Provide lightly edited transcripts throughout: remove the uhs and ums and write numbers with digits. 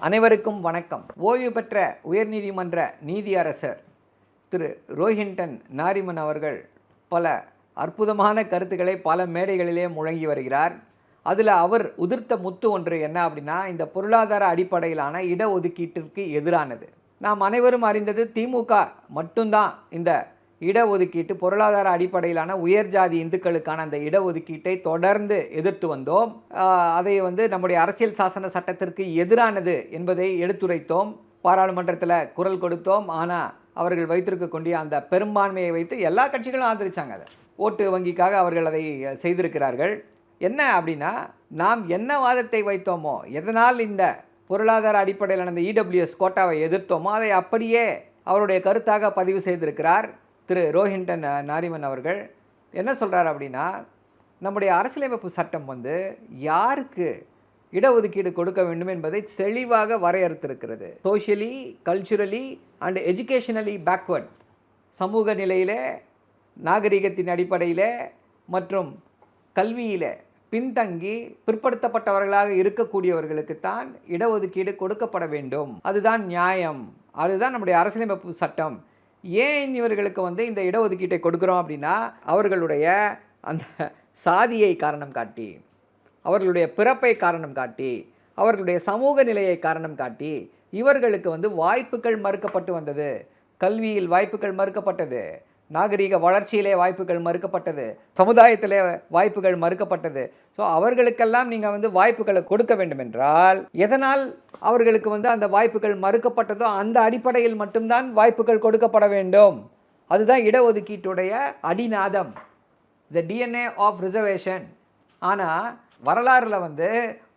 அனைவருக்கும் வணக்கம். ஓய்வு பெற்ற உயர்நீதிமன்ற நீதியரசர் திரு ரோஹின்டன் நாரிமன் அவர்கள் பல அற்புதமான கருத்துக்களை பல மேடைகளிலே முழங்கி வருகிறார். அதில் அவர் உதிர்த்த முத்து ஒன்று என்ன அப்படின்னா, இந்த பொருளாதார அடிப்படையிலான இடஒதுக்கீட்டிற்கு எதிரானது. நாம் அனைவரும் அறிந்தது திமுக மட்டும்தான் இந்த இடஒதுக்கீட்டு பொருளாதார அடிப்படையிலான உயர் ஜாதி இந்துக்களுக்கான அந்த இடஒதுக்கீட்டை தொடர்ந்து எதிர்த்து வந்தோம். அதை நம்முடைய அரசியல் சாசன சட்டத்திற்கு எதிரானது என்பதை எடுத்துரைத்தோம். பாராளுமன்றத்தில் குரல் கொடுத்தோம். ஆனால் அவர்கள் வைத்திருக்கக்கூடிய அந்த பெரும்பான்மையை வைத்து எல்லா கட்சிகளும் ஆதரித்தாங்க. அதை ஓட்டு வங்கிக்காக அவர்கள் அதை செய்திருக்கிறார்கள். என்ன அப்படின்னா, நாம் என்ன வாதத்தை வைத்தோமோ, எதனால் இந்த பொருளாதார அடிப்படையிலான அந்த இடபிள்யூஎஸ் கோட்டாவை எதிர்த்தோமோ அதை அப்படியே அவருடைய கருத்தாக பதிவு செய்திருக்கிறார் திரு ரோஹின்டன் நாரிமன் அவர்கள். என்ன சொல்கிறார் அப்படின்னா, நம்முடைய அரசியலமைப்பு சட்டம் யாருக்கு இடஒதுக்கீடு கொடுக்க வேண்டும் என்பதை தெளிவாக வரையறுத்திருக்கிறது. Socially, culturally and educationally backward, சமூக நிலையில், நாகரிகத்தின் அடிப்படையில் மற்றும் கல்வியில் பின்தங்கி பிற்படுத்தப்பட்டவர்களாக இருக்கக்கூடியவர்களுக்குத்தான் இடஒதுக்கீடு கொடுக்கப்பட வேண்டும். அதுதான் நியாயம், அதுதான் நம்முடைய அரசியலமைப்பு சட்டம். ஏன் இவர்களுக்கு இந்த இடஒதுக்கீட்டை கொடுக்குறோம் அப்படின்னா, அவர்களுடைய அந்த சாதியை காரணம் காட்டி, அவர்களுடைய பிறப்பை காரணம் காட்டி, அவர்களுடைய சமூக நிலையை காரணம் காட்டி இவர்களுக்கு வாய்ப்புகள் மறுக்கப்பட்டு வந்தது. கல்வியில் வாய்ப்புகள் மறுக்கப்பட்டது, நாகரிக வளர்ச்சியிலே வாய்ப்புகள் மறுக்கப்பட்டது, சமுதாயத்திலே வாய்ப்புகள் மறுக்கப்பட்டது. ஸோ அவர்களுக்கெல்லாம் நீங்கள் வாய்ப்புகளை கொடுக்க வேண்டும் என்றால், எதனால் அவர்களுக்கு அந்த வாய்ப்புகள் மறுக்கப்பட்டதோ அந்த அடிப்படையில் மட்டும்தான் வாய்ப்புகள் கொடுக்கப்பட வேண்டும். அதுதான் இடஒதுக்கீட்டுடைய அடிநாதம், த டிஎன்ஏ ஆஃப் ரிசர்வேஷன். ஆனால் வரலாறில்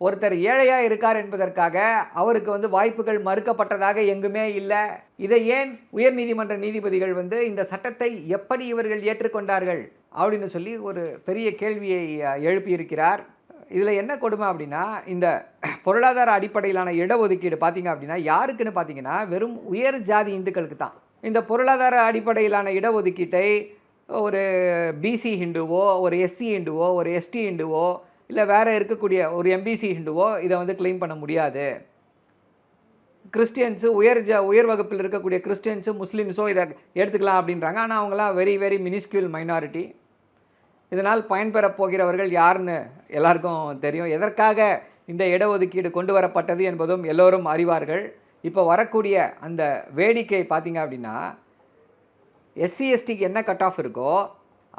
ஒருத்தர் ஏழையாக இருக்கார் என்பதற்காக அவருக்கு வாய்ப்புகள் மறுக்கப்பட்டதாக எங்குமே இல்லை. இதை ஏன் உயர்நீதிமன்ற நீதிபதிகள் இந்த சட்டத்தை எப்படி இவர்கள் ஏற்றுக்கொண்டார்கள் அப்படின்னு சொல்லி ஒரு பெரிய கேள்வியை எழுப்பியிருக்கிறார். இதில் என்ன கொடுமை அப்படின்னா, இந்த பொருளாதார அடிப்படையிலான இடஒதுக்கீடு பார்த்திங்க அப்படின்னா யாருக்குன்னு பார்த்தீங்கன்னா வெறும் உயர் ஜாதி இந்துக்களுக்கு தான். இந்த பொருளாதார அடிப்படையிலான இடஒதுக்கீட்டை ஒரு பிசி ஹிந்துவோ, ஒரு எஸ்சி ஹிந்துவோ, ஒரு எஸ்டி ஹிந்துவோ, இல்லை வேறு இருக்கக்கூடிய ஒரு எம்பிசி ஹிந்துவோ இதை கிளைம் பண்ண முடியாது. கிறிஸ்டியன்ஸு உயர் வகுப்பில் இருக்கக்கூடிய கிறிஸ்டியன்ஸு, முஸ்லீம்ஸோ இதை எடுத்துக்கலாம் அப்படின்றாங்க. ஆனால் அவங்களாம் வெரி வெரி மினிஸ்கியூல் மைனாரிட்டி. இதனால் பயன்பெறப் போகிறவர்கள் யாருன்னு எல்லாருக்கும் தெரியும். எதற்காக இந்த இடஒதுக்கீடு கொண்டு வரப்பட்டது என்பதும் எல்லோரும் அறிவார்கள். இப்போ வரக்கூடிய அந்த வேடிக்கை பார்த்திங்க அப்படின்னா, எஸ்சி எஸ்டிக்கு என்ன கட் ஆஃப் இருக்கோ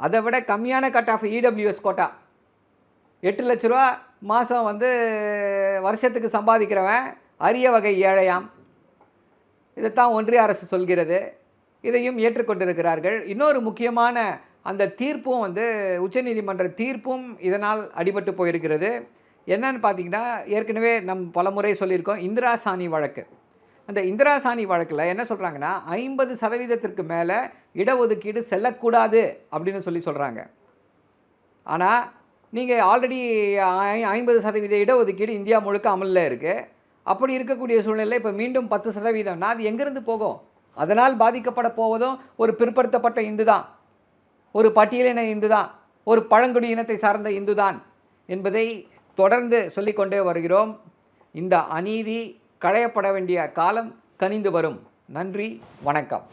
அதை விட கம்மியான கட் ஆஃப் இடபிள்யூஎஸ் கோட்டா. 8 லட்ச ரூபா மாதம் வருஷத்துக்கு சம்பாதிக்கிறவன் அரிய வகை ஏழையாம். இதைத்தான் ஒன்றிய அரசு சொல்கிறது. இதையும் ஏற்றுக்கொண்டிருக்கிறார்கள். இன்னொரு முக்கியமான அந்த தீர்ப்பும் உச்சநீதிமன்ற தீர்ப்பும் இதனால் அடிபட்டு போயிருக்கிறது. என்னன்னு பார்த்தீங்கன்னா, ஏற்கனவே பல முறை சொல்லியிருக்கோம், இந்திரா சாணி வழக்கு. அந்த இந்திரா சாணி வழக்கில் என்ன சொல்கிறாங்கன்னா, 50% மேலே இடஒதுக்கீடு செல்லக்கூடாது அப்படின்னு சொல்கிறாங்க. ஆனால் நீங்கள் ஆல்ரெடி 50% இடஒதுக்கீடு இந்தியா முழுக்க அமலில் இருக்குது. அப்படி இருக்கக்கூடிய சூழ்நிலை இப்போ மீண்டும் 10%, அது எங்கேருந்து போகும்? அதனால் பாதிக்கப்பட போவதும் ஒரு பிற்படுத்தப்பட்ட இந்து தான், ஒரு பட்டியலின இந்து தான், ஒரு பழங்குடி இனத்தை சார்ந்த இந்து தான் என்பதை தொடர்ந்து சொல்லிக்கொண்டே வருகிறோம். இந்த அநீதி களையப்பட வேண்டிய காலம் கனிந்து வரும். நன்றி, வணக்கம்.